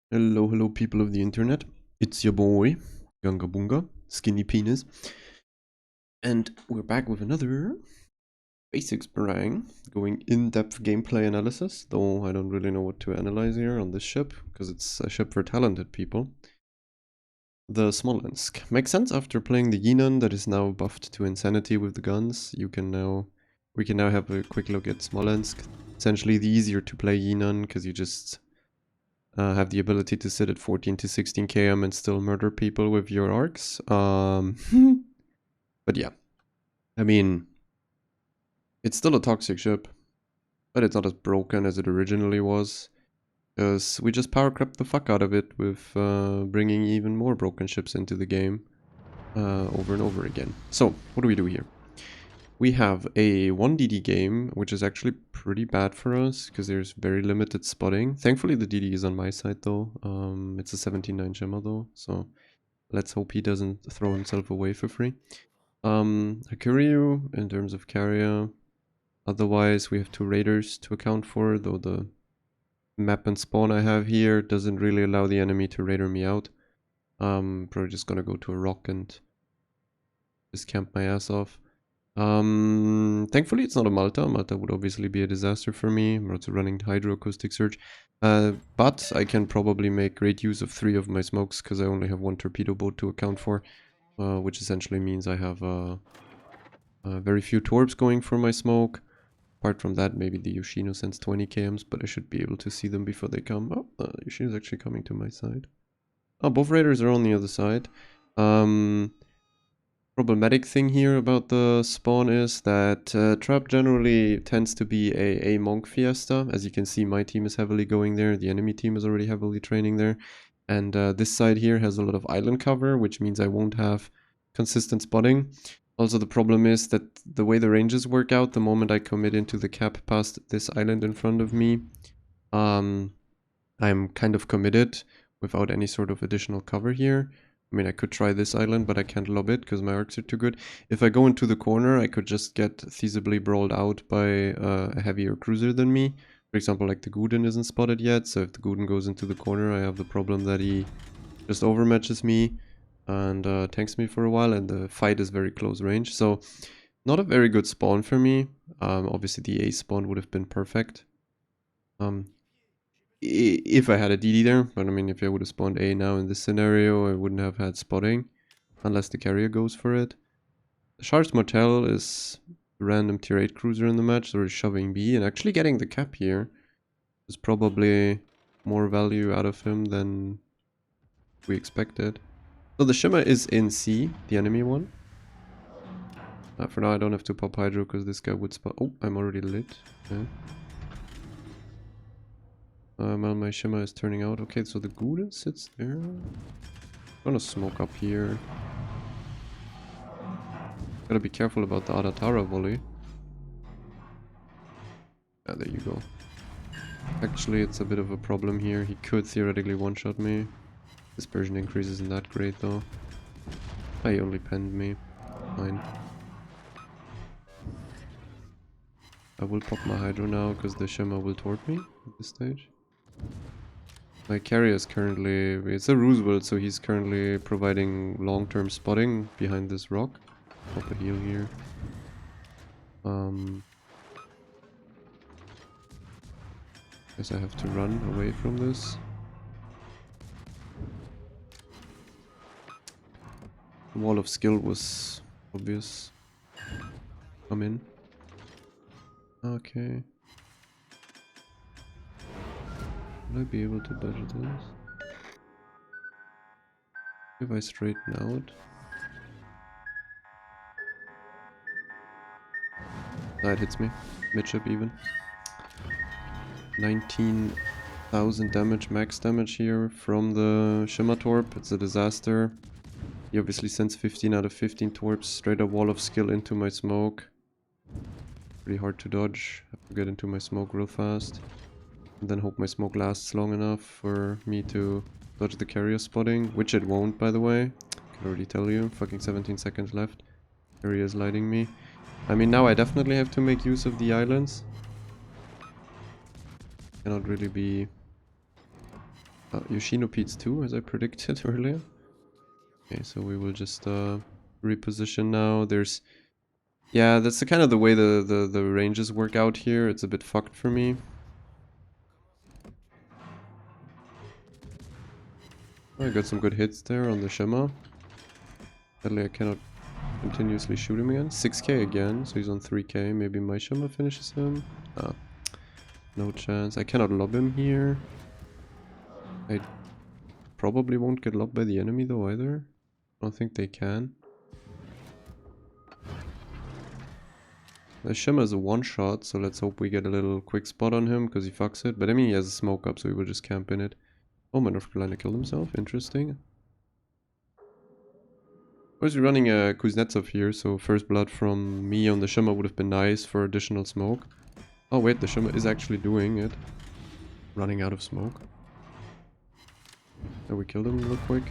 Hello, hello, people of the internet. It's your boy, Gunga Bunga, Skinny Penis. And we're back with another basics barang, going in-depth gameplay analysis, though I don't really know what to analyze here on this ship, because it's a ship for talented people. The Smolensk. Makes sense after playing the Yinan that is now buffed to insanity with the guns. We can now have a quick look at Smolensk. Essentially the easier to play Yinan, because you just have the ability to sit at 14 to 16 km and still murder people with your arcs. But yeah, I mean, it's still a toxic ship, but it's not as broken as it originally was, because we just power crept the fuck out of it with bringing even more broken ships into the game over and over again. So, what do we do here? We have a 1DD game, which is actually pretty bad for us, because there's very limited spotting. Thankfully, the DD is on my side, though. It's a 17-9 Gemma, though, so let's hope he doesn't throw himself away for free. Hakuryu, in terms of carrier. Otherwise, we have two raiders to account for, though the map and spawn I have here doesn't really allow the enemy to raider me out. Probably just gonna go to a rock and just camp my ass off. Thankfully it's not a Malta. Malta would obviously be a disaster for me. I'm also running hydroacoustic surge. But I can probably make great use of 3 of my smokes because I only have 1 torpedo boat to account for. Which essentially means I have very few torps going for my smoke. Apart from that, maybe the Yoshino sends 20 kms, but I should be able to see them before they come. Oh, Yoshino's actually coming to my side. Oh, both raiders are on the other side. Problematic thing here about the spawn is that trap generally tends to be a monk fiesta. As you can see, my team is heavily going there. The enemy team is already heavily training there. And this side here has a lot of island cover, which means I won't have consistent spotting. Also, the problem is that the way the ranges work out, the moment I commit into the cap past this island in front of me, I'm kind of committed without any sort of additional cover here. I mean, I could try this island, but I can't lob it because my arcs are too good. If I go into the corner, I could just get feasibly brawled out by a heavier cruiser than me. For example, like the Guden isn't spotted yet, so if the Guden goes into the corner, I have the problem that he just overmatches me and tanks me for a while, and the fight is very close range. So, not a very good spawn for me. Obviously, the A spawn would have been perfect. If I had a DD there, but I mean, if I would have spawned A now in this scenario, I wouldn't have had spotting, unless the carrier goes for it. The Charles Martel is a random tier 8 cruiser in the match, so we're shoving B, and actually getting the cap here is probably more value out of him than we expected. So the Shimmer is in C, the enemy one. For now I don't have to pop Hydro, because this guy would spot. Oh, I'm already lit. Okay. Well, my Shimmer is turning out. Okay, so the Guden sits there. I'm gonna smoke up here. Gotta be careful about the Adatara volley. Yeah, there you go. Actually, it's a bit of a problem here. He could theoretically one-shot me. Dispersion increase isn't that great, though. He only penned me. Fine. I will pop my Hydro now, because the Shimmer will torp me at this stage. My carrier is currently... It's a Roosevelt, so he's currently providing long-term spotting behind this rock. Pop a heal here. Guess I have to run away from this. The wall of skill was obvious. Come in. Okay. Will I be able to dodge this? If I straighten out. It hits me. Midship even. 19,000 damage, max damage here from the Shimmer Torp. It's a disaster. He obviously sends 15 out of 15 torps straight up wall of skill into my smoke. Pretty hard to dodge. Have to get into my smoke real fast. And then hope my smoke lasts long enough for me to dodge the carrier spotting, which it won't, by the way. I can already tell you. Fucking 17 seconds left. Carrier is lighting me. I mean, now I definitely have to make use of the islands. Cannot really be Yoshino Pete's 2, as I predicted earlier. Okay, so we will just reposition now. There's... Yeah, that's the kind of the way the ranges work out here. It's a bit fucked for me. I got some good hits there on the Shema. Sadly, I cannot continuously shoot him again. 6k again, so he's on 3k. Maybe my Shema finishes him. Ah, no chance. I cannot lob him here. I probably won't get lobbed by the enemy though either. I don't think they can. The Shema is a one-shot, so let's hope we get a little quick spot on him, because he fucks it. But I mean, he has a smoke up, so we will just camp in it. Oh, my North Carolina killed himself. Interesting. I was running a Kuznetsov here, so first blood from me on the Shema would have been nice for additional smoke. Oh wait, the Shema is actually doing it. Running out of smoke. There, we killed him real quick.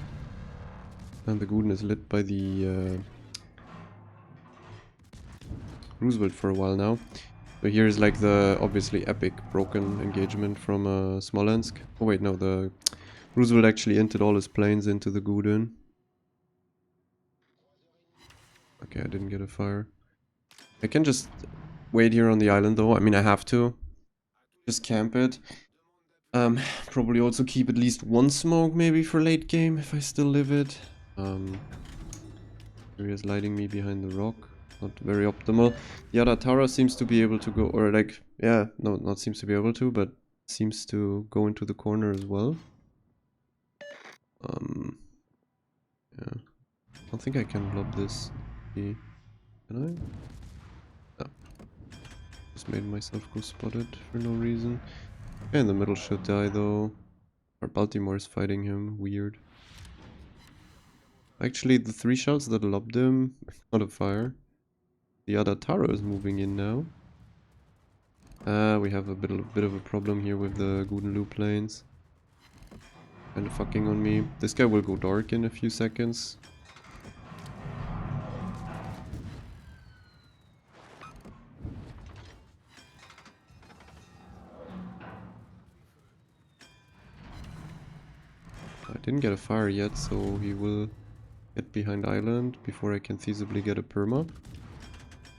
And the Guden is lit by the Roosevelt for a while now. So here's like the obviously epic broken engagement from Smolensk. Oh wait, no, the Roosevelt actually entered all his planes into the Guden. Okay, I didn't get a fire. I can just wait here on the island though. I mean, I have to. Just camp it. Probably also keep at least one smoke maybe for late game if I still live it. Here he is lighting me behind the rock. Not very optimal. The other Tara seems to be able to go, or like, yeah, no, not seems to be able to, but seems to go into the corner as well. Yeah. I don't think I can lob this. Can I? No. Just made myself go spotted for no reason. Yeah, in the middle should die though. Or Baltimore is fighting him. Weird. Actually, the 3 shots that lobbed him, not a fire. The other Taro is moving in now. We have a bit of a problem here with the Gudenlu planes. Kinda fucking on me. This guy will go dark in a few seconds. I didn't get a fire yet, so he will get behind island before I can feasibly get a perma.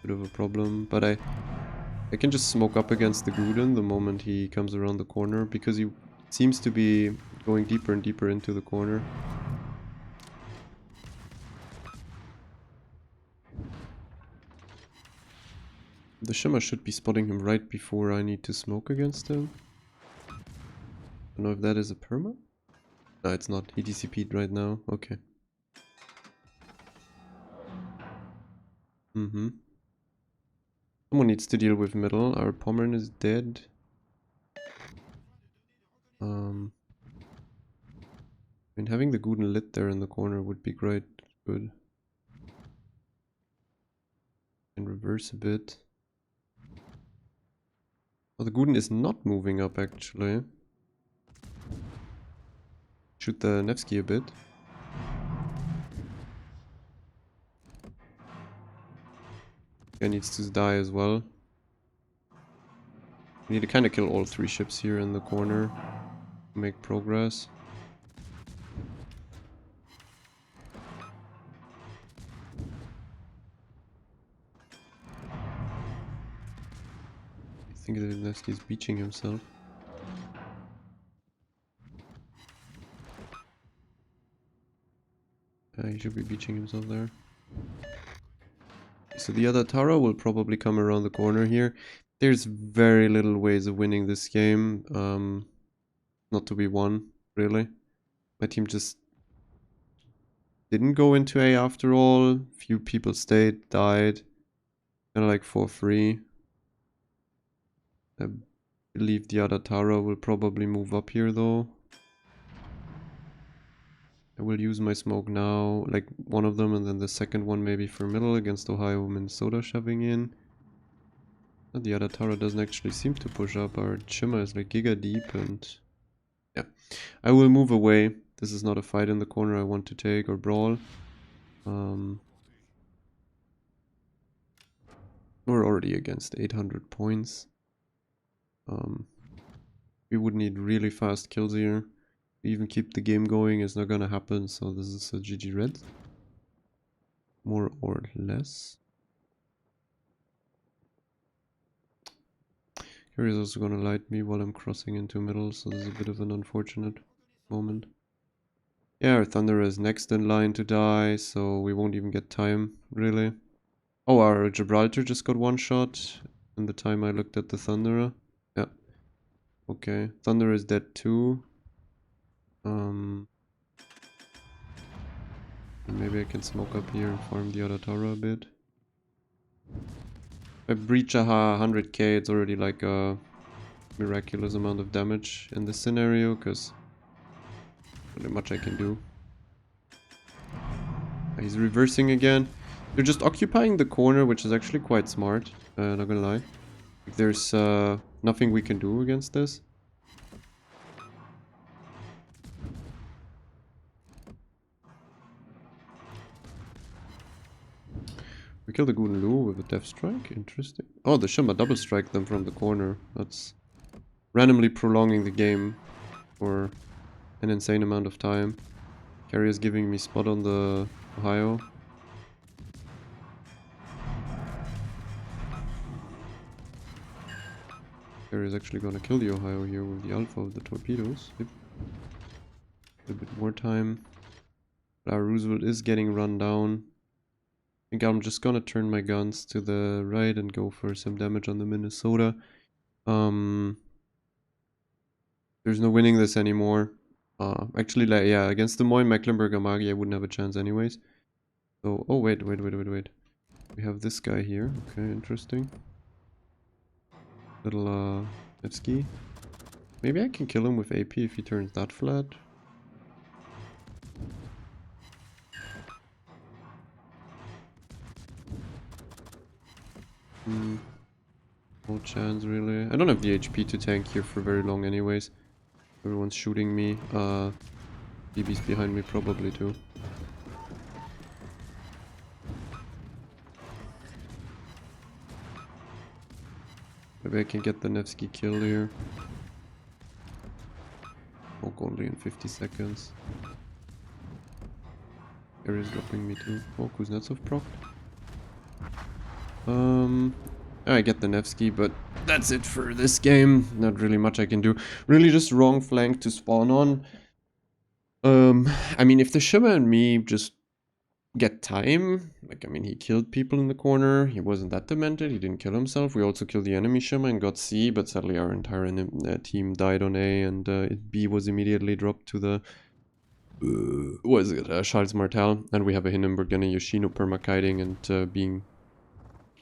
Bit of a problem, but I can just smoke up against the Guden the moment he comes around the corner, because he seems to be going deeper and deeper into the corner. The Shimmer should be spotting him right before I need to smoke against him. I don't know if that is a perma? No, it's not. He DCP'd right now. Okay. Someone needs to deal with middle. Our Pommern is dead. I mean, having the Guden lit there in the corner would be great. Good. And reverse a bit. Oh, the Guden is not moving up actually. Shoot the Nevsky a bit. Guy needs to die as well. We need to kind of kill all 3 ships here in the corner to make progress. I think that Nevsky's beaching himself. He should be beaching himself there. So the other Tara will probably come around the corner here. There's very little ways of winning this game. Not to be won, really. My team just didn't go into A after all. Few people stayed, died. Kind of like for free. I believe the other Tara will probably move up here though. I will use my smoke now, like one of them, and then the second one maybe for middle against Ohio, Minnesota shoving in. And the other Tara doesn't actually seem to push up. Our Shimmer is like giga deep, and yeah. I will move away. This is not a fight in the corner I want to take or brawl. We're already against 800 points. We would need really fast kills here. even keep the game going is not gonna happen, so this is a GG red. More or less. Here is also gonna light me while I'm crossing into middle, so this is a bit of an unfortunate moment. Yeah, our Thunderer is next in line to die, so we won't even get time, really. Oh, our Gibraltar just got one shot in the time I looked at the Thunderer. Yeah. Okay. Thunderer is dead too. Maybe I can smoke up here and farm the other tower a bit. If I breach a 100k, it's already like a miraculous amount of damage in this scenario, because not much I can do. He's reversing again. They're just occupying the corner, which is actually quite smart, not gonna lie. There's nothing we can do against this. We killed the Guten Lu with a death strike. Interesting. Oh, the Shimmer double strike them from the corner. That's randomly prolonging the game for an insane amount of time. Carrier's giving me spot on the Ohio. Carrier's actually gonna kill the Ohio here with the alpha of the torpedoes. Yep. A bit more time. But our Roosevelt is getting run down. I think I'm just gonna turn my guns to the right and go for some damage on the Minnesota. There's no winning this anymore. Actually, like, yeah, against Des Moines, Mecklenburg, Amagi, I wouldn't have a chance anyways. So, oh, wait. We have this guy here. Okay, interesting. Little, Nevsky. Maybe I can kill him with AP if he turns that flat. No chance, really. I don't have the HP to tank here for very long anyways. Everyone's shooting me. BB's behind me probably too. Maybe I can get the Nevsky kill here. Smoke only in 50 seconds. Area's dropping me too. Oh, Kuznetsov proc. I get the Nevsky, but that's it for this game. Not really much I can do. Really just wrong flank to spawn on. I mean, if the Shimmer and me just get time, like, I mean, he killed people in the corner. He wasn't that demented. He didn't kill himself. We also killed the enemy Shimmer and got C, but sadly our entire team died on A, and B was immediately dropped to the what is it? Charles Martel, and we have a Hindenburg and a Yoshino permakiting and being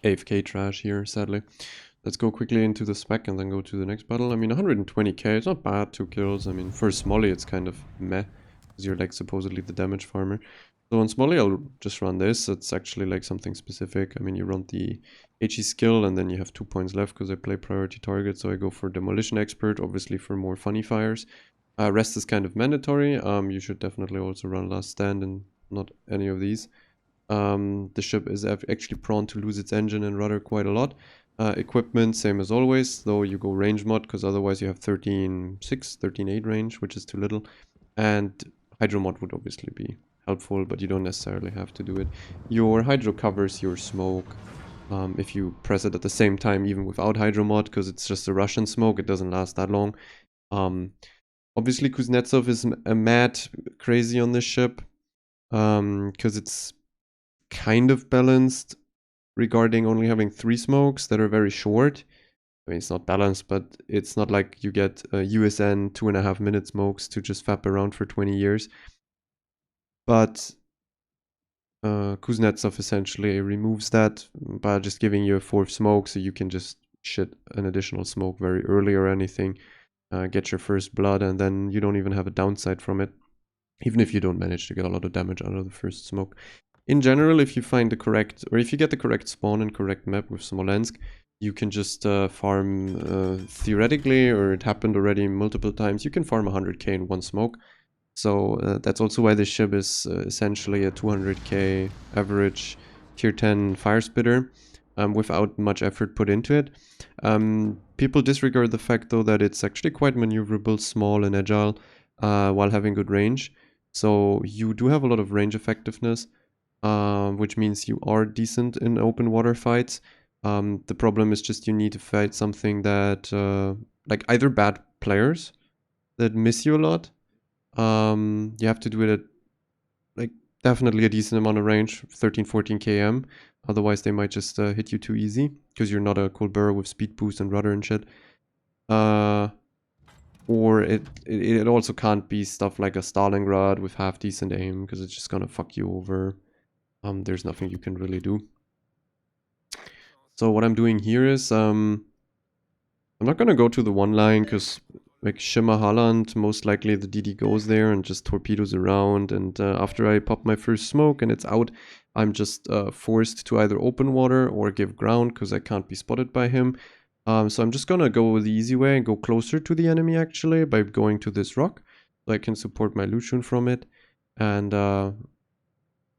AFK trash here, sadly. Let's go quickly into the spec and then go to the next battle. I mean, 120k, it's not bad, 2 kills. I mean, for Smolly, it's kind of meh, because you're like supposedly the damage farmer. So on Smolly, I'll just run this. It's actually like something specific. I mean, you run the HE skill and then you have 2 points left because I play priority target. So I go for Demolition Expert, obviously for more funny fires. Rest is kind of mandatory. You should definitely also run Last Stand and not any of these. The ship is actually prone to lose its engine and rudder quite a lot. Equipment, same as always, though you go range mod, because otherwise you have 13.6, 13.8 range, which is too little. And hydro mod would obviously be helpful, but you don't necessarily have to do it. Your hydro covers your smoke if you press it at the same time, even without hydro mod, because it's just a Russian smoke, it doesn't last that long. Obviously Kuznetsov is mad crazy on this ship, because it's kind of balanced regarding only having 3 smokes that are very short. I mean, it's not balanced, but it's not like you get USN 2.5 minute smokes to just fap around for 20 years. But Kuznetsov essentially removes that by just giving you a 4th smoke, so you can just shit an additional smoke very early or anything, get your first blood, and then you don't even have a downside from it, even if you don't manage to get a lot of damage out of the first smoke. In general, if you find the correct, or if you get the correct spawn and correct map with Smolensk, you can just farm, theoretically, or it happened already multiple times, you can farm 100k in 1 smoke. So that's also why this ship is essentially a 200k average tier 10 fire spitter, without much effort put into it. People disregard the fact though that it's actually quite maneuverable, small and agile. while having good range. So you do have a lot of range effectiveness, which means you are decent in open water fights. The problem is just you need to fight something that, like either bad players that miss you a lot. You have to do it at like definitely a decent amount of range, 13, 14 km. Otherwise, they might just hit you too easy because you're not a Colbert with speed boost and rudder and shit. Or it also can't be stuff like a Stalingrad with half decent aim because it's just gonna fuck you over. There's nothing you can really do. So what I'm doing here is I'm not gonna go to the one line because like Shimmer Holland, most likely the DD goes there and just torpedoes around, and after I pop my first smoke and it's out, I'm just forced to either open water or give ground because I can't be spotted by him. So I'm just gonna go the easy way and go closer to the enemy actually by going to this rock, so I can support my Lucian from it, and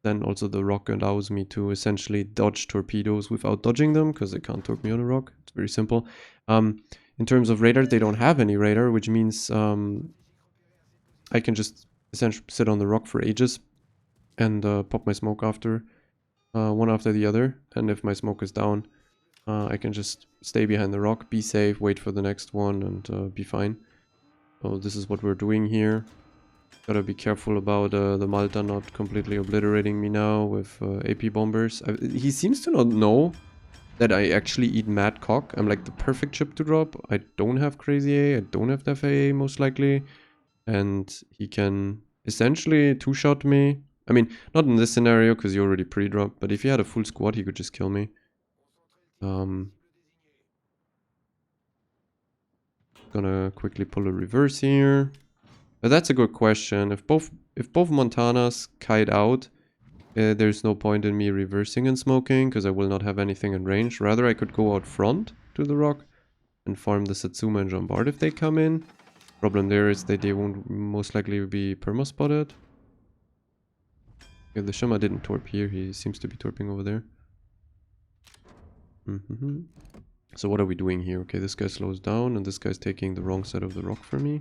then also the rock allows me to essentially dodge torpedoes without dodging them because they can't torp me on a rock. It's very simple. In terms of radar, they don't have any radar, which means I can just essentially sit on the rock for ages and pop my smoke after one after the other. And if my smoke is down, I can just stay behind the rock, be safe, wait for the next one, and be fine. So this is what we're doing here. Gotta be careful about the Malta not completely obliterating me now with AP bombers. He seems to not know that I actually eat mad cock. I'm like the perfect chip to drop. I don't have crazy A, I don't have FAA most likely. And he can essentially two-shot me. I mean, not in this scenario because he already pre-dropped, but if he had a full squad, he could just kill me. Gonna quickly pull a reverse here. But that's a good question. If both Montanas kite out, there's no point in me reversing and smoking because I will not have anything in range. Rather, I could go out front to the rock and farm the Satsuma and Jean-Bart if they come in. Problem there is that they won't most likely be perma-spotted. Okay, the Shima didn't torp here. He seems to be torping over there. So what are we doing here? Okay, this guy slows down and this guy's taking the wrong side of the rock for me.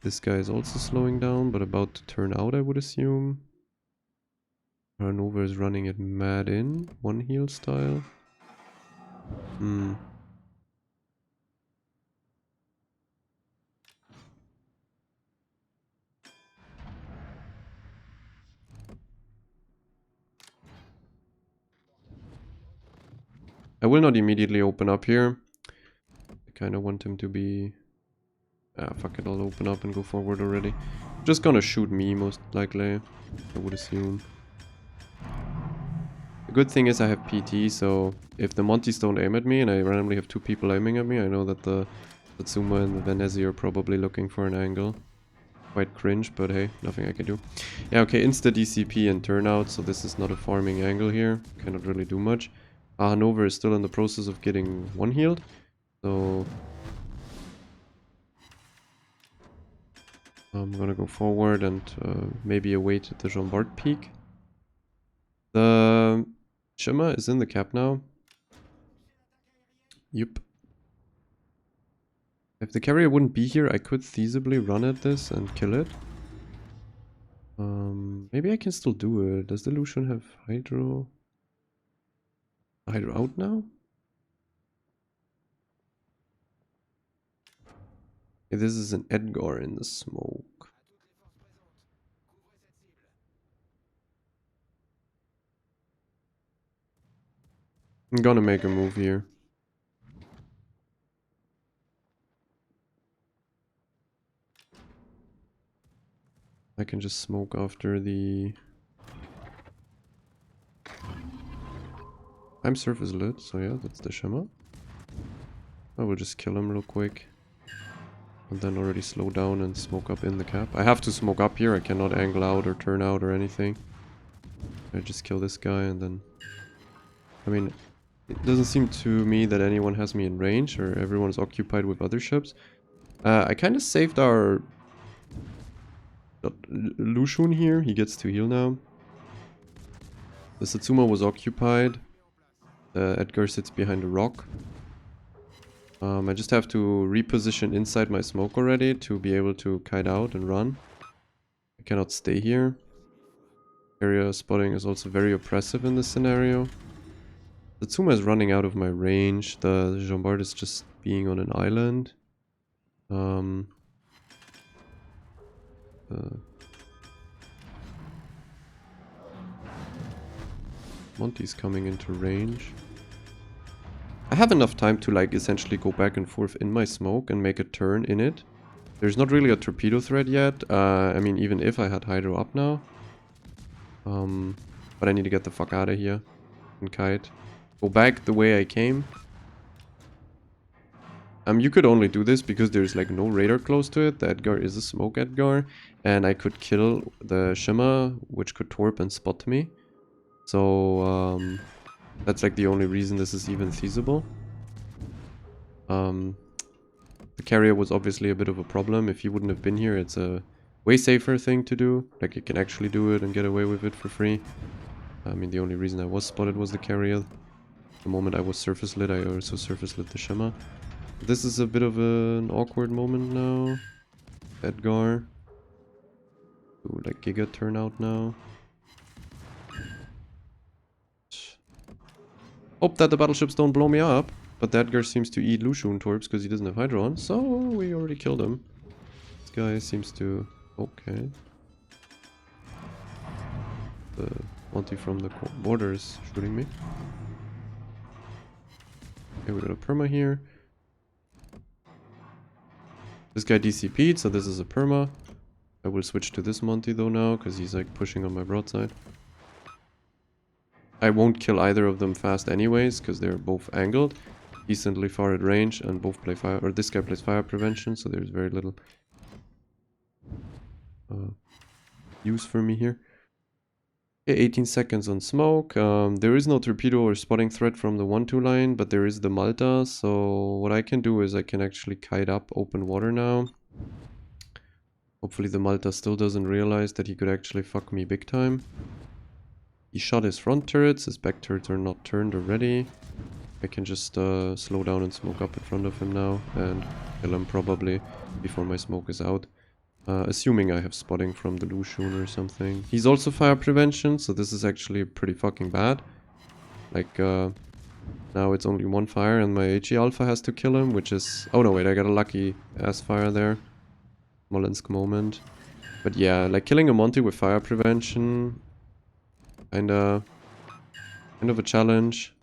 This guy is also slowing down, but about to turn out, I would assume. Nova is running it mad in, one heal style. I will not immediately open up here. I kind of want him to be... fuck it, I'll open up and go forward already. Just gonna shoot me, most likely, I would assume. The good thing is I have PT, so if the Monties don't aim at me and I randomly have two people aiming at me, I know that the Satsuma and the Venezi are probably looking for an angle. Quite cringe, but hey, nothing I can do. Yeah, okay, insta DCP and turnout, so this is not a farming angle here. Cannot really do much. Hanover is still in the process of getting one healed, so I'm gonna go forward and maybe await the Jean-Bart peak. The Shima is in the cap now. Yup. If the carrier wouldn't be here, I could feasibly run at this and kill it. Maybe I can still do it. Does the Lucian have Hydro? Hydro out now? Okay, this is an Edgar in the smoke. I'm gonna make a move here. I can just smoke after the... I'm surface lit, so yeah, that's the Shema. I will just kill him real quick. And then already slow down and smoke up in the cap. I have to smoke up here, I cannot angle out or turn out or anything. I just kill this guy and then... I mean, it doesn't seem to me that anyone has me in range or everyone's occupied with other ships. I kind of saved our... Lucian here, he gets to heal now. The Satsuma was occupied. Edgar sits behind a rock. I just have to reposition inside my smoke already to be able to kite out and run. I cannot stay here. Area spotting is also very oppressive in this scenario. The Tsuma is running out of my range. The Jean Bart is just being on an island. Monty's coming into range. I have enough time to like essentially go back and forth in my smoke and make a turn in it. There's not really a torpedo threat yet. I mean, even if I had Hydro up now. But I need to get the fuck out of here and kite. Go back the way I came. You could only do this because there's like no radar close to it. The Edgar is a smoke Edgar. And I could kill the Shimmer, which could torp and spot me. So, that's like the only reason this is even feasible. The carrier was obviously a bit of a problem. If he wouldn't have been here, it's a way safer thing to do. Like, you can actually do it and get away with it for free. I mean, the only reason I was spotted was the carrier. The moment I was surface lit, I also surface lit the Shimmer. This is a bit of an awkward moment now. Edgar. Ooh, like Giga turnout now. Hope that the battleships don't blow me up. But that Edgar seems to eat Lushun torps because he doesn't have Hydro on. So we already killed him. This guy seems to... Okay. The Monty from the border is shooting me. Okay, we got a perma here. This guy DCP'd, so this is a perma. I will switch to this Monty though now, because he's like pushing on my broadside. I won't kill either of them fast anyways, because they're both angled. Decently far at range, and both play fire, or this guy plays fire prevention, so there's very little use for me here. Okay, 18 seconds on smoke. There is no torpedo or spotting threat from the 1-2 line, but there is the Malta, so what I can do is I can actually kite up open water now. Hopefully the Malta still doesn't realize that he could actually fuck me big time. He shot his front turrets, his back turrets are not turned already. I can just slow down and smoke up in front of him now and kill him probably before my smoke is out. Assuming I have spotting from the Lushun or something. He's also fire prevention, so this is actually pretty fucking bad. Like, now it's only one fire and my HE Alpha has to kill him, which is... Oh no, wait, I got a lucky ass fire there. Smolensk moment. But yeah, like killing a Monty with fire prevention... kind of a challenge.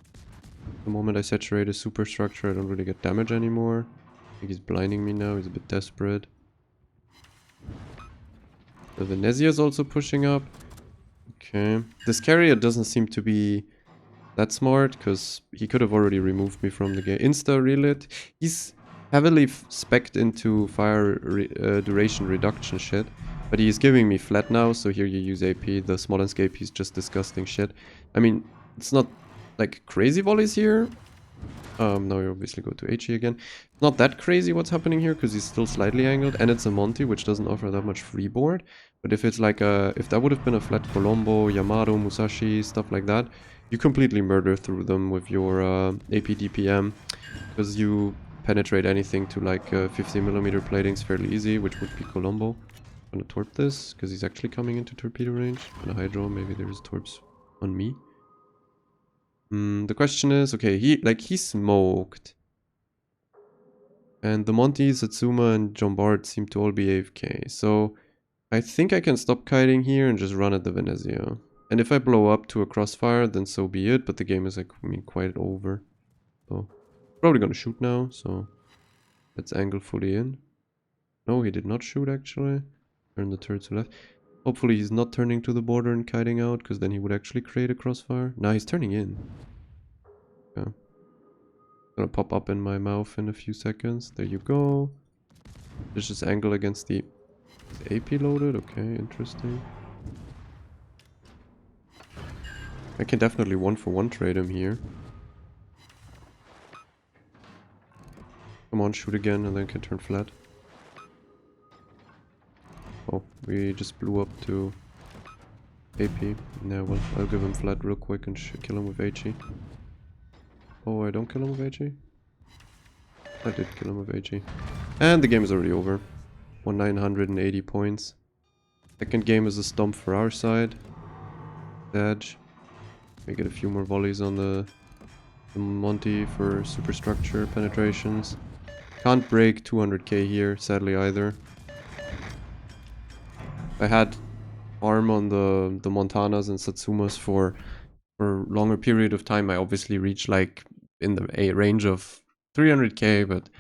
The moment I saturate a superstructure, I don't really get damage anymore. I think he's blinding me now, he's a bit desperate. The Venezia is also pushing up. Okay. This carrier doesn't seem to be that smart, because he could have already removed me from the game. Insta relit. He's heavily spec'd into fire duration reduction shit. But he's giving me flat now, so here you use AP. The Smolensk AP is just disgusting shit. I mean, it's not like crazy volleys here. Now you obviously go to HE again. Not that crazy what's happening here, because he's still slightly angled, and it's a Monty, which doesn't offer that much freeboard. But if it's like a... if that would have been a flat Colombo, Yamato, Musashi, stuff like that, you completely murder through them with your AP DPM, because you penetrate anything to like 50mm platings fairly easy, which would be Colombo. I'm gonna torp this, because he's actually coming into torpedo range. I'm gonna Hydro, maybe there's torps on me. The question is, okay, he smoked. And the Monty, Satsuma, and Jean Bart seem to all be AFK. So I think I can stop kiting here and just run at the Venezia. And if I blow up to a crossfire, then so be it. But the game is, like, I mean, quite over. So probably gonna shoot now. So let's angle fully in. No, he did not shoot actually. Turn the turret to left. Hopefully he's not turning to the border and kiting out, because then he would actually create a crossfire. Nah, he's turning in. Yeah. Gonna pop up in my mouth in a few seconds. There you go. There's just angle against the... Is AP loaded? Okay, interesting. I can definitely 1-for-1 trade him here. Come on, shoot again and then can turn flat. Oh, we just blew up to AP. Yeah, well, I'll give him flat real quick and kill him with HE. Oh, I don't kill him with HE? I did kill him with HE. And the game is already over. 980 points. Second game is a stomp for our side. Edge. We get a few more volleys on the Monty for superstructure penetrations. Can't break 200k here, sadly either. I had arm on the Montanas and Satsumas for longer period of time. I obviously reached like in the range of 300k, but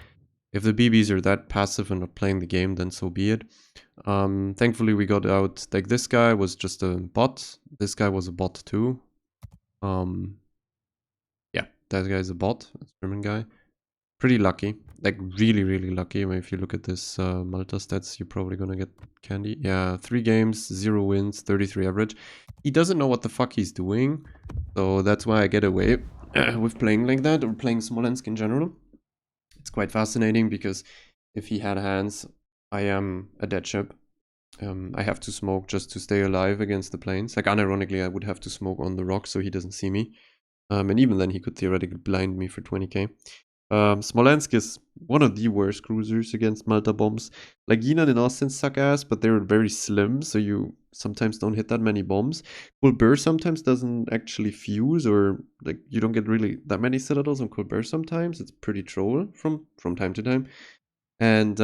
if the BBs are that passive and not playing the game, then so be it. Thankfully we got out, like this guy was just a bot. This guy was a bot too. Yeah, that guy's a bot, a German guy. Pretty lucky, like really, really lucky. I mean, if you look at this Malta stats, you're probably gonna get candy. Yeah, 3 games, 0 wins, 33 average. He doesn't know what the fuck he's doing, so that's why I get away with playing like that, or playing Smolensk in general. It's quite fascinating because if he had hands, I am a dead ship. I have to smoke just to stay alive against the planes. Like, unironically, I would have to smoke on the rock so he doesn't see me. And even then, he could theoretically blind me for 20k. Smolensk is one of the worst cruisers against Malta bombs. Like, Yinan and Austin suck ass, but they're very slim, so you sometimes don't hit that many bombs. Colbert sometimes doesn't actually fuse, or like you don't get really that many citadels on Colbert sometimes. It's pretty troll from time to time. And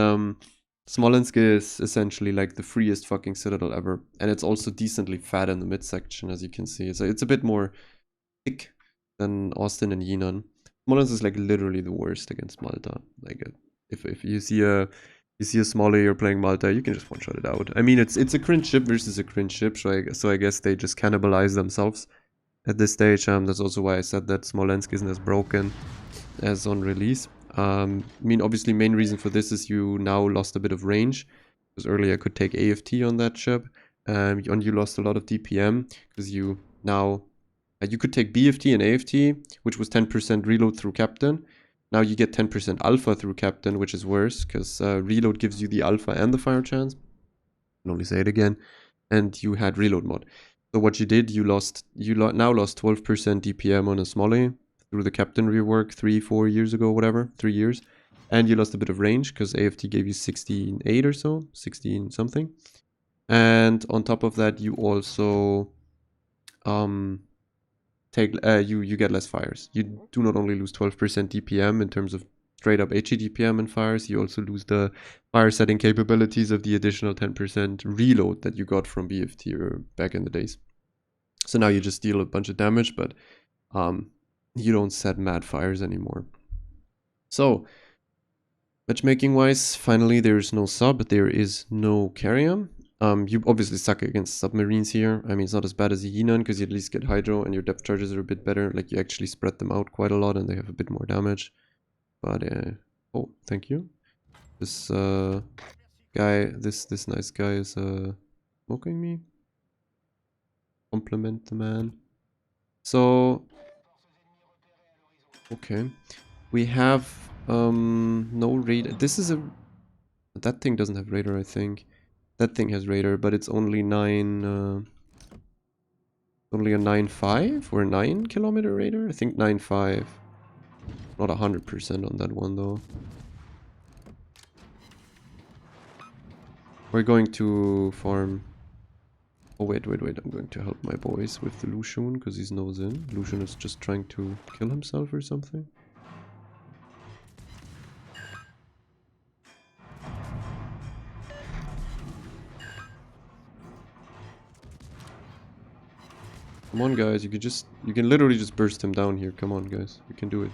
Smolensk is essentially like the freest fucking citadel ever. And it's also decently fat in the midsection, as you can see. So it's a bit more thick than Austin and Yinan. Smolensk is like literally the worst against Malta. Like if you see a Smolly you're playing Malta, you can just one-shot it out. I mean, it's a cringe ship versus a cringe ship, so I guess they just cannibalize themselves at this stage. That's also why I said that Smolensk isn't as broken as on release. I mean, obviously, main reason for this is you now lost a bit of range, because earlier I could take AFT on that ship, and you lost a lot of DPM because you now you could take BFT and AFT, which was 10% reload through captain. Now you get 10% alpha through captain, which is worse because reload gives you the alpha and the fire chance. I can only say it again. And you had reload mod. So what you did, you now lost 12% DPM on a Smolly through the captain rework 3-4 years ago, whatever, 3 years. And you lost a bit of range because AFT gave you 16.8 or so, 16 something. And on top of that, you also you get less fires. You do not only lose 12% DPM in terms of straight up HE DPM and fires, you also lose the fire setting capabilities of the additional 10% reload that you got from BFT or back in the days. So now you just deal a bunch of damage, but you don't set mad fires anymore. So matchmaking wise, finally there's no sub, there is no carrier. You obviously suck against submarines here. I mean, it's not as bad as Yinan because you at least get hydro and your depth charges are a bit better. Like, you actually spread them out quite a lot and they have a bit more damage. But, oh, thank you. This guy, this nice guy is smoking me. Compliment the man. So, okay. We have no radar. This is that thing doesn't have radar, I think. That thing has radar, but it's only only a 9.5 or 9 kilometer radar? I think 9.5. Not 100% on that one though. We're going to farm. Oh wait, I'm going to help my boys with the Lucian because he's nose in. Lucian is just trying to kill himself or something. Come on, guys, you can literally just burst him down here. Come on, guys, you can do it.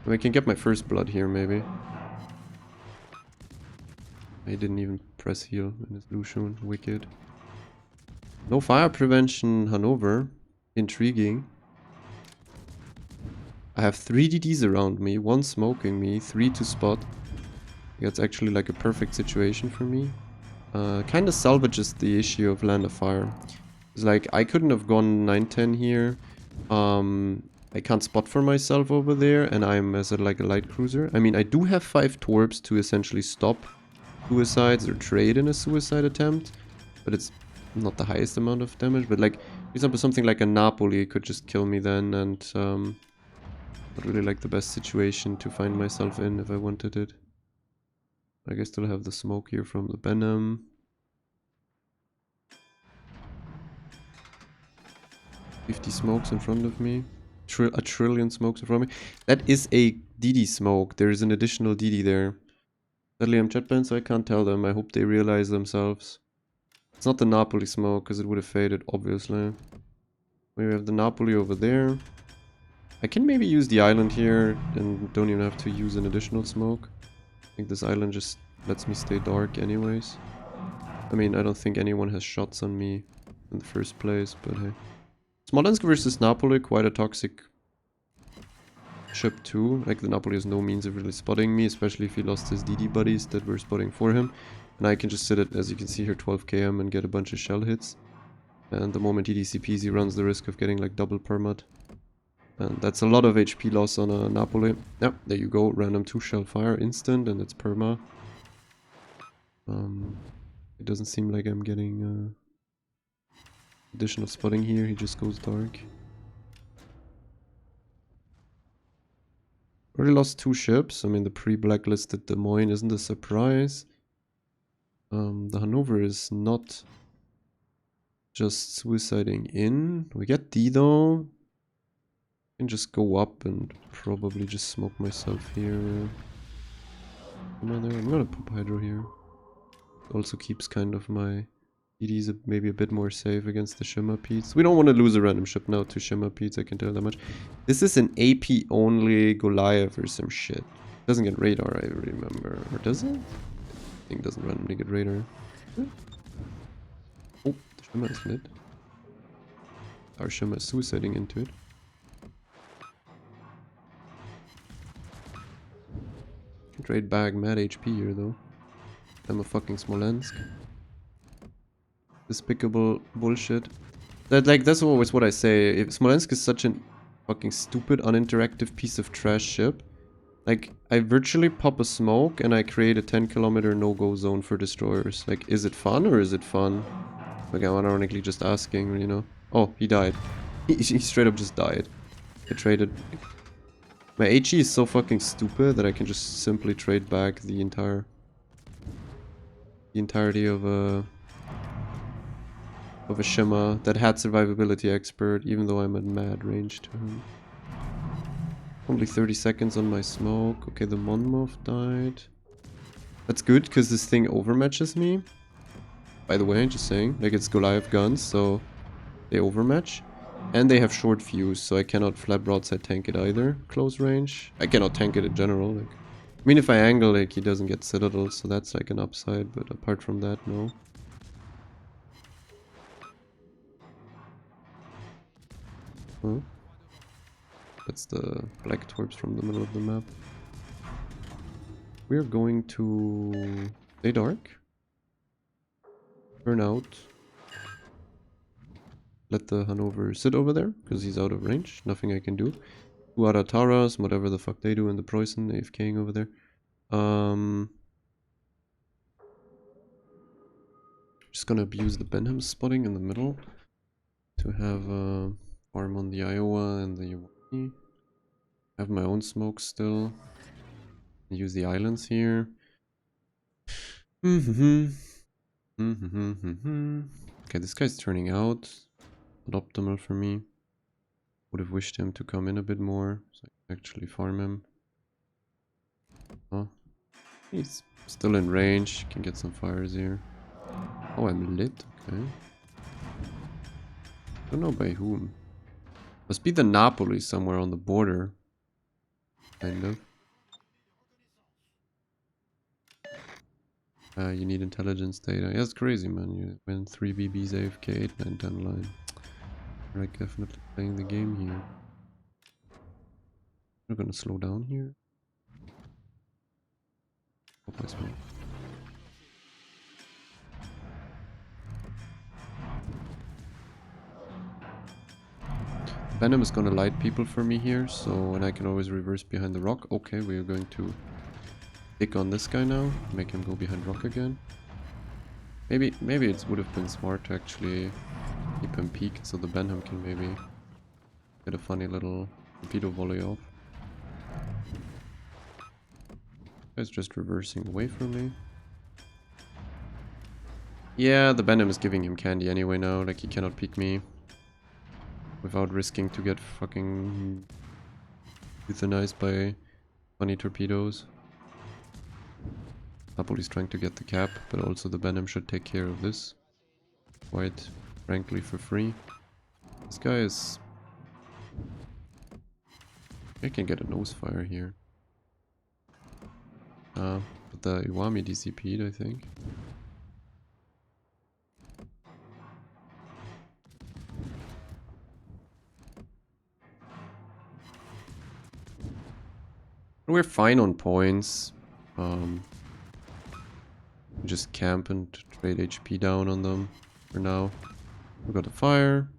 I can get my first blood here, maybe. I didn't even press heal in his Lucian. Wicked. No fire prevention, Hanover. Intriguing. I have 3 DDs around me, 1 smoking me, 3 to spot. That's actually like a perfect situation for me. Kind of salvages the issue of Land of Fire. It's like, I couldn't have gone 9-10 here. I can't spot for myself over there, and I'm as like a light cruiser. I mean, I do have 5 torps to essentially stop suicides or trade in a suicide attempt, but it's not the highest amount of damage. But like, for example, something like a Napoli could just kill me then, and Not really like the best situation to find myself in if I wanted it. I guess still have the smoke here from the Venom. 50 smokes in front of me. A trillion smokes in front of me. That is a DD smoke. There is an additional DD there. Sadly, I'm chat banned, so I can't tell them. I hope they realize themselves. It's not the Napoli smoke, because it would have faded, obviously. We have the Napoli over there. I can maybe use the island here, and don't even have to use an additional smoke. I think this island just lets me stay dark anyways. I mean, I don't think anyone has shots on me in the first place, but hey. Smolensk versus Napoli, quite a toxic ship too. Like, the Napoli has no means of really spotting me, especially if he lost his DD buddies that were spotting for him. And I can just sit at, as you can see here, 12 km and get a bunch of shell hits. And the moment he DCPs, he runs the risk of getting like double permut. And that's a lot of HP loss on a Napoli. Yeah, there you go. Random 2 shell fire, instant, and it's perma. It doesn't seem like I'm getting additional spotting here. He just goes dark. Already lost 2 ships. I mean, the pre-blacklisted Des Moines isn't a surprise. The Hanover is not just suiciding in. We get D though. I can just go up and probably just smoke myself here. I'm gonna pop Hydro here. Also keeps kind of my DDs maybe a bit more safe against the Shimmer Peats. We don't want to lose a random ship now to Shimmer Peats, I can tell that much. This is an AP only Goliath or some shit. Doesn't get radar, I remember. Or does it? I think it doesn't randomly get radar. Oh, the Shimmer is lit. Our Shimmer is suiciding into it. Trade bag mad HP here though. I'm a fucking Smolensk. Despicable bullshit. That's always what I say. If Smolensk is such a fucking stupid, uninteractive piece of trash ship. Like, I virtually pop a smoke and I create a 10-kilometer no-go zone for destroyers. Like, is it fun or is it fun? Like, I'm ironically just asking, you know. Oh, he died. He straight up just died. I traded. My HE is so fucking stupid that I can just simply trade back the entirety of a Shimmer that had survivability expert, even though I'm at mad range to him. Only 30 seconds on my smoke. Okay, the Monmouth died. That's good, because this thing overmatches me. By the way, just saying. Like, it's Goliath guns, so they overmatch. And they have short fuse, so I cannot flap broadside tank it either. Close range. I cannot tank it in general. Like, I mean, if I angle, like, he doesn't get Citadel, so that's like an upside. But apart from that, no. Huh? That's the black twerps from the middle of the map. We're going to stay dark. Burn out. Let the Hanover sit over there, because he's out of range. Nothing I can do. 2 Arataras, whatever the fuck they do in the Preußen, AFKing over there. Just gonna abuse the Benham spotting in the middle to have farm on the Iowa and the Iwani. Have my own smoke still. Use the islands here. Okay, this guy's turning out. Not optimal for me. Would have wished him to come in a bit more, so I can actually farm him. Oh, he's still in range. Can get some fires here. Oh, I'm lit. Okay. Don't know by whom. Must be the Napoli somewhere on the border. Kind of. You need intelligence data. Yeah, it's crazy, man. You win 3 BBs AFK, 8, 9, 10 line. Right, definitely playing the game here. We're gonna slow down here. Hope I smoke. Venom is gonna light people for me here, so and I can always reverse behind the rock. Okay, we are going to pick on this guy now, make him go behind rock again. Maybe it would have been smart to actually keep him peaked so the Benham can maybe get a funny little torpedo volley off. Guy's just reversing away from me. Yeah, the Venom is giving him candy anyway now. Like, he cannot peek me without risking to get fucking euthanized by funny torpedoes. Napoli's trying to get the cap, but also the Venom should take care of this. Quite frankly for free. This guy is... I can get a nose fire here. But the Iwami DCP'd, I think. We're fine on points. Just camp and trade HP down on them for now. We got a fire.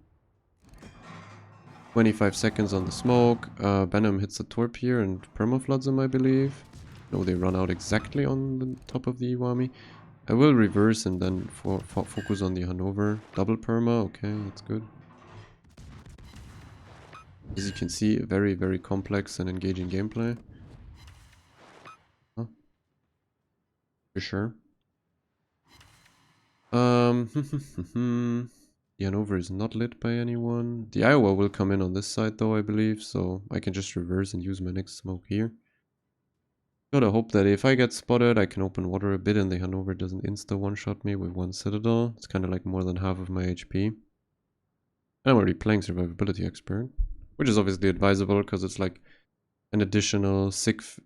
25 seconds on the smoke. Venom hits the torp here and permafloods them, I believe. No, they run out exactly on the top of the Iwami. I will reverse and then focus on the Hanover. Double perma, okay, that's good. As you can see, very, very complex and engaging gameplay. Huh? For sure. The Hanover is not lit by anyone. The Iowa will come in on this side though, I believe, so I can just reverse and use my next smoke here. Gotta hope that if I get spotted, I can open water a bit and the Hanover doesn't insta one-shot me with one Citadel. It's kind of like more than half of my HP. And I'm already playing Survivability Expert, which is obviously advisable because it's like an additional 6...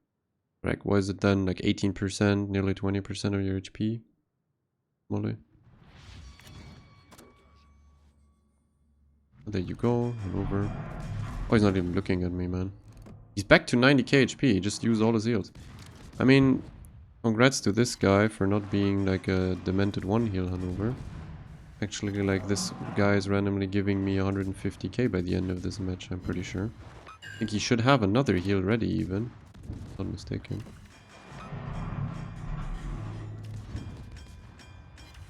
Like, what is it then? Like 18%, nearly 20% of your HP. Molly. There you go, Hanover. Oh, he's not even looking at me, man. He's back to 90k HP, he just used all his heals. I mean, congrats to this guy for not being like a demented one heal Hanover. Actually, like, this guy is randomly giving me 150k by the end of this match, I'm pretty sure. I think he should have another heal ready even. Not mistaken.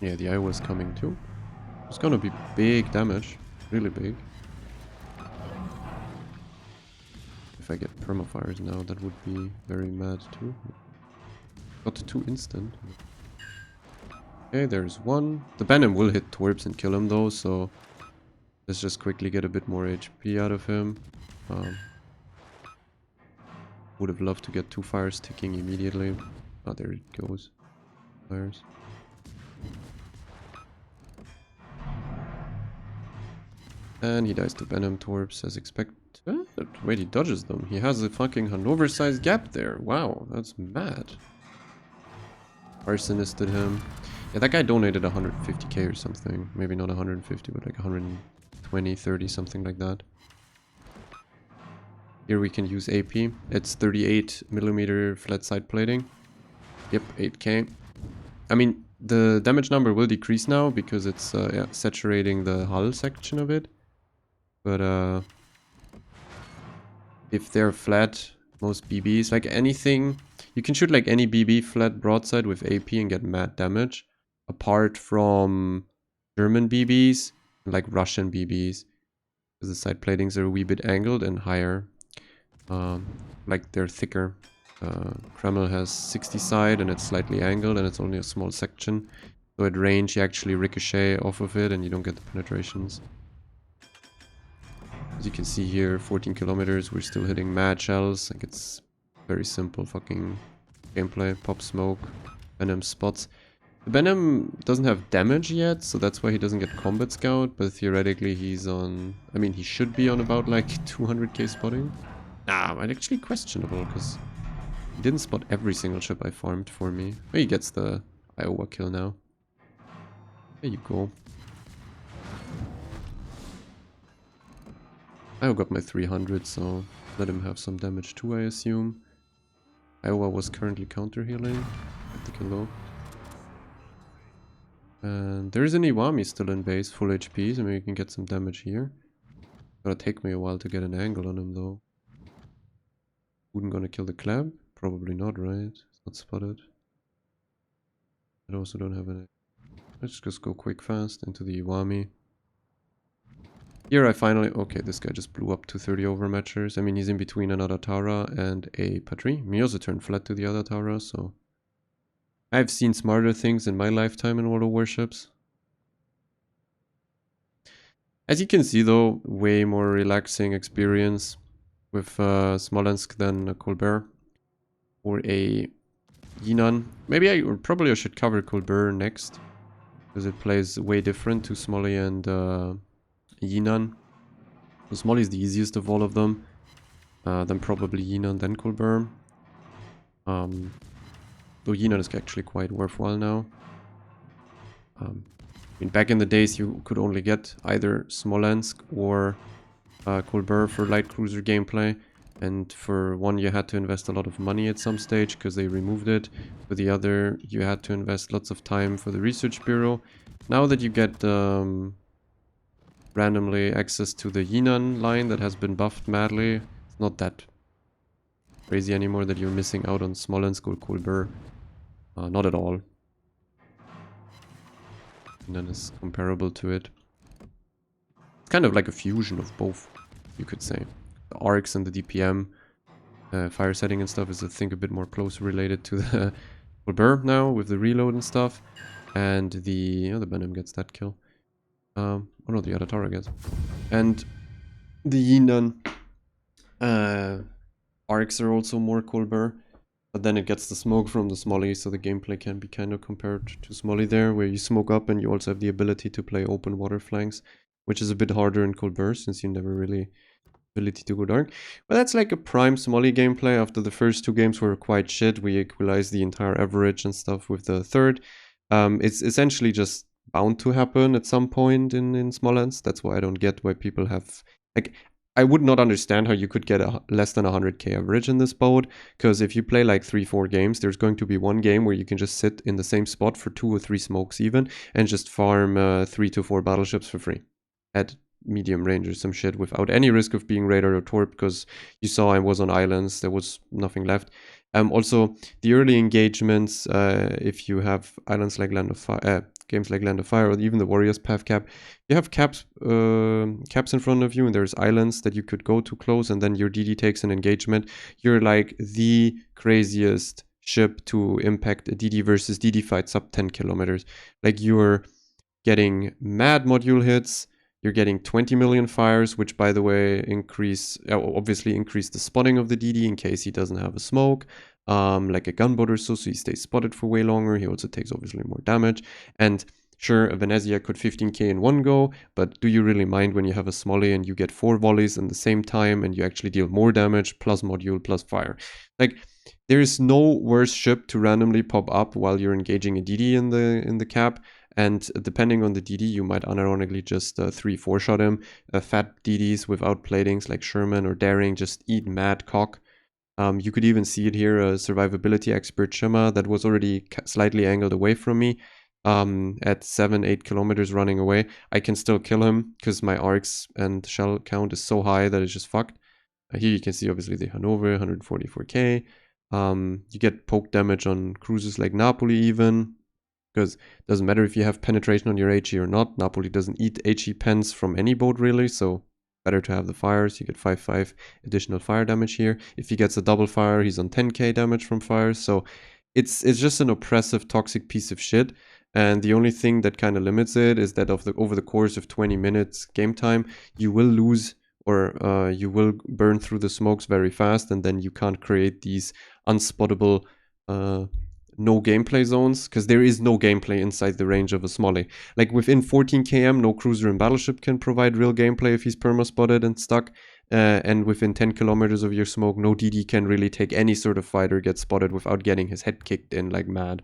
Yeah, the Iowa's coming too. It's gonna be big damage. Really big. If I get permafires now, that would be very mad too. Got 2 instant. Okay, there's one. The Venom will hit Torps and kill him though, so let's just quickly get a bit more HP out of him. Would have loved to get 2 fires ticking immediately. Oh, there it goes. Fires. And he dies to Venom Torps as expected. Wait, he dodges them. He has a fucking Hanover-sized gap there. Wow, that's mad. Arsonisted him. Yeah, that guy donated 150k or something. Maybe not 150, but like 120, 30, something like that. Here we can use AP. It's 38mm flat side plating. Yep, 8k. I mean, the damage number will decrease now because it's yeah, saturating the hull section of it. But if they're flat, most BBs, like anything, you can shoot like any BB flat broadside with AP and get mad damage. Apart from German BBs, like Russian BBs. Because the side platings are a wee bit angled and higher. Like they're thicker. Kreml has 60 side and it's slightly angled and it's only a small section. So at range you actually ricochet off of it and you don't get the penetrations. As you can see here, 14 kilometers, we're still hitting mad shells. Like, it's very simple fucking gameplay. Pop smoke, Venom spots. The Venom doesn't have damage yet, so that's why he doesn't get combat scout, but theoretically he's on... I mean, he should be on about like 200k spotting. Nah, but actually questionable, because he didn't spot every single ship I farmed for me. He gets the Iowa kill now. There you go. I got my 300, so let him have some damage too, I assume. Iowa was currently counter-healing. Tactical low. And there's an Iwami still in base, full HP, so maybe we can get some damage here. Gonna take me a while to get an angle on him, though. Wouldn't gonna kill the Clab? Probably not, right? It's not spotted. I also don't have an... Let's just go quick fast into the Iwami. Here I finally... Okay, this guy just blew up to 30 overmatchers. I mean, he's in between another Tara and a Patri. He also turned flat to the other Tara, so... I've seen smarter things in my lifetime in World of Warships. As you can see though, way more relaxing experience with Smolensk than Colbert. Or a Yinan. Maybe I should cover Colbert next. Because it plays way different to Smolly and Yinan. So Smolly is the easiest of all of them. Then probably Yinan, then Colbert. Though Yinan is actually quite worthwhile now. I mean, back in the days you could only get either Smolensk or Colbert for light cruiser gameplay. And for one you had to invest a lot of money at some stage because they removed it. For the other you had to invest lots of time for the research bureau. Now that you get randomly access to the Yinan line that has been buffed madly, it's not that crazy anymore that you're missing out on Smolensk or Colbert. Not at all. Yinan is comparable to it. It's kind of like a fusion of both, you could say. The arcs and the DPM fire setting and stuff is, I think, a bit more closely related to the Colbert now with the reload and stuff. And the Benham gets that kill. Oh no, the other Tara gets. And the Yinan arcs are also more Colbert. But then it gets the smoke from the Smolly, so the gameplay can be kind of compared to Smolly there, where you smoke up and you also have the ability to play open water flanks, which is a bit harder in Colbert since you never really ability to go dark. But that's like a prime Smolly gameplay. After the first two games were quite shit, we equalized the entire average and stuff with the third. It's essentially just bound to happen at some point in Smolensk. That's why I don't get why people have... Like, I would not understand how you could get a less than 100k average in this boat, because if you play like 3-4 games, there's going to be one game where you can just sit in the same spot for 2 or 3 smokes even, and just farm 3 to 4 battleships for free at medium range or some shit without any risk of being raided or torped, because you saw I was on islands, there was nothing left. Also, the early engagements, if you have islands like Land of Fire, games like Land of Fire, or even the Warriors Path Cap, you have caps in front of you, and there's islands that you could go to close, and then your DD takes an engagement. You're like the craziest ship to impact a DD versus DD fight sub 10 kilometers. Like, you're getting mad module hits, you're getting 20 million fires, which, by the way, obviously increase the spotting of the DD in case he doesn't have a smoke. Like a gunboat or so he stays spotted for way longer. He also takes obviously more damage. And sure, a Venezia could 15k in one go, but do you really mind when you have a Smolly and you get 4 volleys in the same time and you actually deal more damage, plus module, plus fire? Like, there is no worse ship to randomly pop up while you're engaging a DD in the cap. And depending on the DD, you might unironically just 3-4 shot him. Fat DDs without platings like Sherman or Daring just eat mad cock. You could even see it here, a survivability expert Shima that was already slightly angled away from me at 7-8 kilometers running away. I can still kill him because my arcs and shell count is so high that it's just fucked. Here you can see obviously the Hanover, 144k. You get poke damage on cruises like Napoli even, because it doesn't matter if you have penetration on your HE or not. Napoli doesn't eat HE pens from any boat really, so better to have the fires. You get 5-5 additional fire damage here. If he gets a double fire, he's on 10k damage from fires. So it's just an oppressive, toxic piece of shit. And the only thing that kind of limits it is that over the course of 20 minutes game time, you will lose or you will burn through the smokes very fast, and then you can't create these unspottable no gameplay zones, because there is no gameplay inside the range of a Smolly. Like, within 14 km, no cruiser and battleship can provide real gameplay if he's perma-spotted and stuck. And within 10 kilometers of your smoke, no DD can really take any sort of fight or get spotted without getting his head kicked in like mad.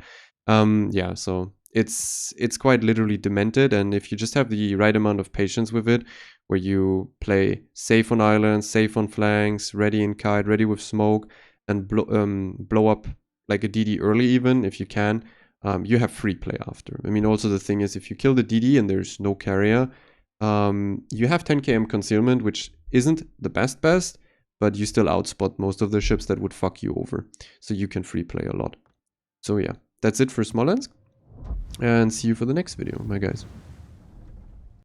Yeah, so it's quite literally demented, and if you just have the right amount of patience with it, where you play safe on islands, safe on flanks, ready in kite, ready with smoke, and blow up like a DD early even, if you can, you have free play after. I mean, also the thing is, if you kill the DD and there's no carrier, you have 10 km concealment, which isn't the best, but you still outspot most of the ships that would fuck you over. So you can free play a lot. So yeah, that's it for Smolensk, and see you for the next video, my guys.